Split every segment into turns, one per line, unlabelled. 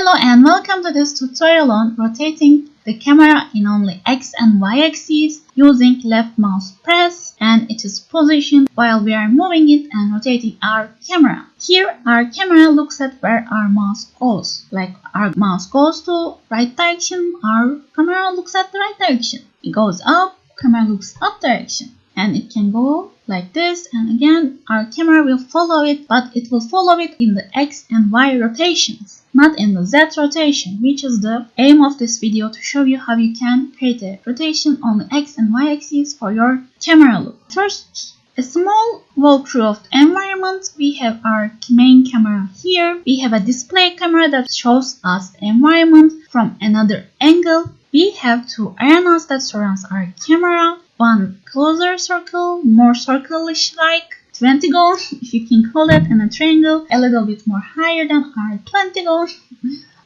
Hello and welcome to this tutorial on rotating the camera in only X and Y axes using left mouse press, and it is positioned while we are moving it and rotating our camera. Here our camera looks at where our mouse goes. Like our mouse goes to right direction, our camera looks at the right direction. It goes up, camera looks up direction. And it can go like this, and again our camera will follow it, but it will follow it in the X and Y rotations, not in the Z rotation, which is the aim of this video, to show you how you can create a rotation on the X and Y axes for your camera look. First, a small walkthrough of the environment. We have our main camera here. We have a display camera that shows us the environment from another angle. We have two arenas that surrounds our camera. One closer circle, more circle-ish like pentagon, if you can call it, and a triangle a little bit more higher than our pentagon.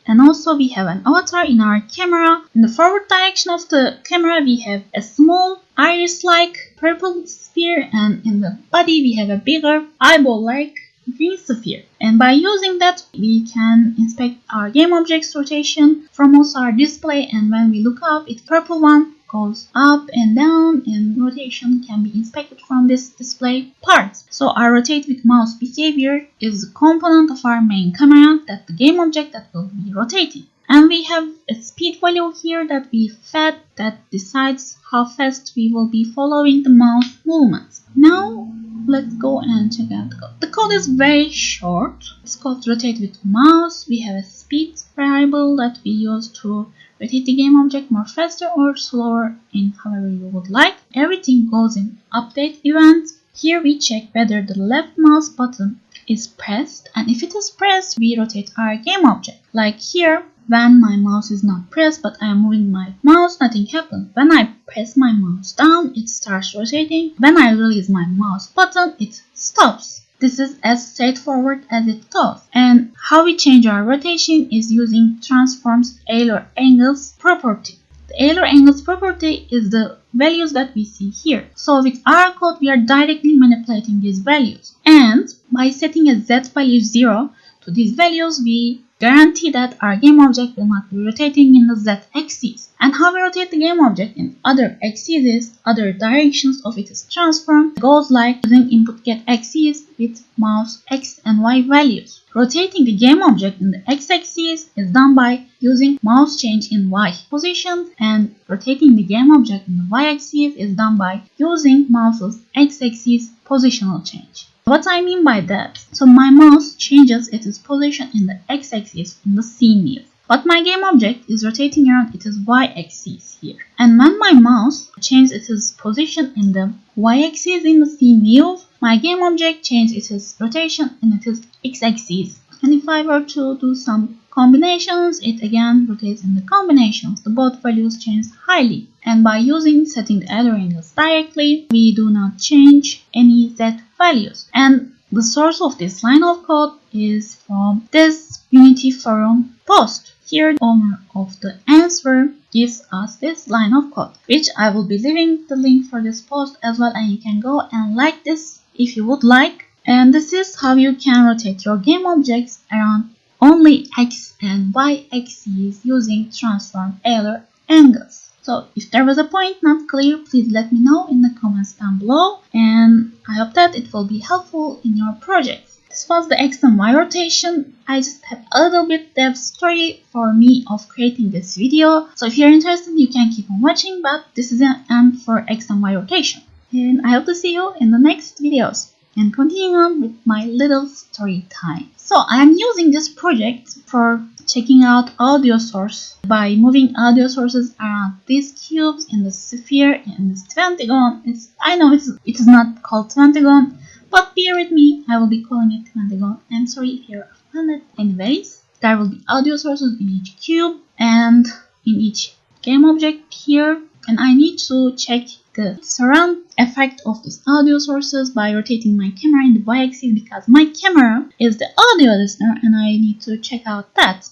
And also we have an avatar in our camera. In the forward direction of the camera we have a small iris-like purple sphere, and in the body we have a bigger eyeball-like green sphere. And by using that we can inspect our game object's rotation from also our display, and when we look up, the purple one goes up and down, and rotation can be inspected from this display part. So our rotate with mouse behavior is a component of our main camera, that the game object that will be rotating. And we have a speed value here that we fed that decides how fast we will be following the mouse movements. Now let's go and check out the code. The code is very short. It's called rotate with mouse. We have a speed variable that we use to rotate the game object more faster or slower in however you would like. Everything goes in update event. Here we check whether the left mouse button is pressed, and if it is pressed we rotate our game object. Like here, when my mouse is not pressed but I am moving my mouse, nothing happens. When I press my mouse down, it starts rotating. When I release my mouse button, it stops. This is as straightforward as it goes. And how we change our rotation is using transforms Euler angles property. The Euler angles property is the values that we see here. So with our code we are directly manipulating these values. And by setting a Z value 0 to these values, we guarantee that our game object will not be rotating in the Z axis. And how we rotate the game object in other axes is other directions of its transform goes like using input get axis with mouse X and Y values. Rotating the game object in the X axis is done by using mouse change in Y position, and rotating the game object in the Y axis is done by using mouse's X axis positional change. What I mean by that, so my mouse changes its position in the X axis in the scene view, but my game object is rotating around its Y axis here. And when my mouse changes its position in the Y axis in the scene view, my game object changes its rotation in its X axis. And if I were to do some combinations, it again rotates in the combinations. The both values change highly. And by setting the other angles directly, we do not change any Z values. And the source of this line of code is from this Unity forum post. Here the owner of the answer gives us this line of code, which I will be leaving the link for this post as well, and you can go and like this if you would like. And this is how you can rotate your game objects around only X and Y axes using transform Euler angles. So if there was a point not clear, please let me know in the comments down below, and I hope that it will be helpful in your projects. This was the X and Y rotation. I just have a little bit dev story for me of creating this video. So if you're interested, you can keep on watching, but this is an end for X and Y rotation. And I hope to see you in the next videos. And continuing on with my little story time. So I am using this project for checking out audio source by moving audio sources around these cubes in the sphere in this pentagon. I know it is not called pentagon, but bear with me, I will be calling it pentagon. I'm sorry if you're offended. Anyways, there will be audio sources in each cube and in each game object here, and I need to check the surround effect of these audio sources by rotating my camera in the Y axis, because my camera is the audio listener and I need to check out that.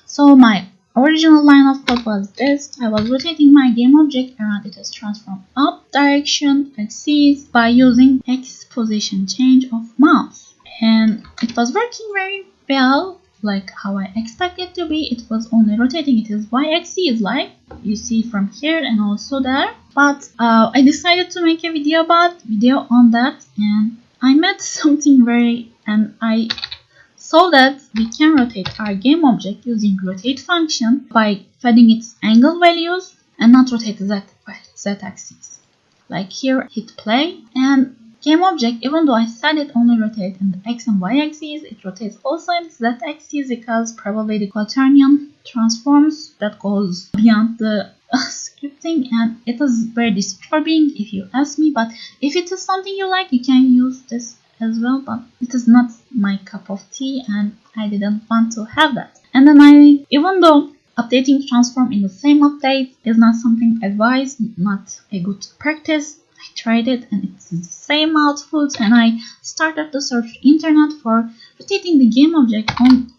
So my original line of code was this. I was rotating my game object around its transform up direction axis by using X position change of mouse, and it was working very well. like how I expect it to be. It was only rotating its y-axis, like you see from here and also there. But I decided to make a video on that, and I met something and I saw that we can rotate our game object using rotate function by feeding its angle values and not rotate the z-axis. Like here, hit play, and game object, even though I said it only rotates in the x and y axis, it rotates also in the z axis because probably the quaternion transforms that goes beyond the scripting, and it is very disturbing if you ask me. But if it is something you like, you can use this as well, but it is not my cup of tea and I didn't want to have that. And then even though updating transform in the same update is not something advised, not a good practice, I tried it and it's the same output, and I started to search the internet for rotating the game object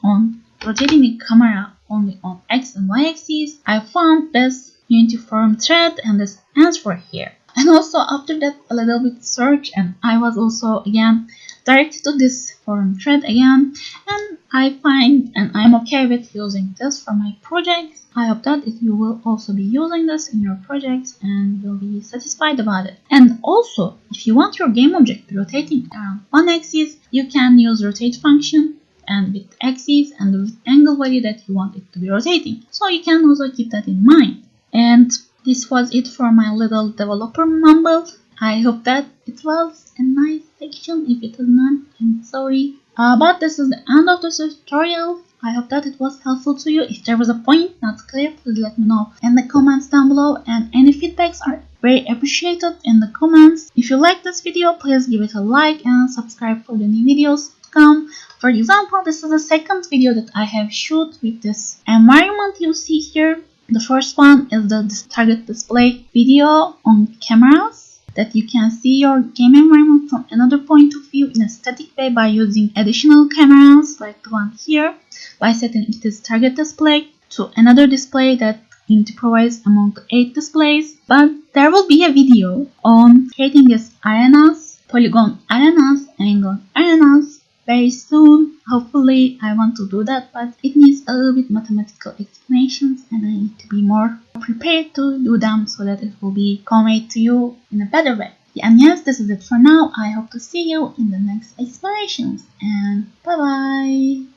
on rotating the camera only on x and y axis. I found this Unity forum thread and this answer here. And also after that a little bit search, and I was also again directed to this forum thread again, and I find and I'm okay with using this for my projects. I hope that you will also be using this in your projects and will be satisfied about it. And also, if you want your game object to be rotating around one axis, you can use rotate function and with axis and the angle value that you want it to be rotating. So you can also keep that in mind. And this was it for my little developer mumble. I hope that it was a nice section. If it is not, I'm sorry. But this is the end of the tutorial. I hope that it was helpful to you. If there was a point not clear, please let me know in the comments down below, and any feedbacks are very appreciated in the comments. If you like this video, please give it a like and subscribe for the new videos to come. For example, this is the second video that I have shot with this environment you see here. The first one is the target display video on cameras, that you can see your game environment from another point of view in a static way by using additional cameras like the one here, by setting its target display to another display that Unity provides among the 8 displays. But there will be a video on creating these arenas, polygon arenas, angle arenas very soon. Hopefully I want to do that, but it needs a little bit mathematical explanations and I need to be more prepared to do them so that it will be conveyed to you in a better way. And yes, this is it for now. I hope to see you in the next explorations, and bye bye.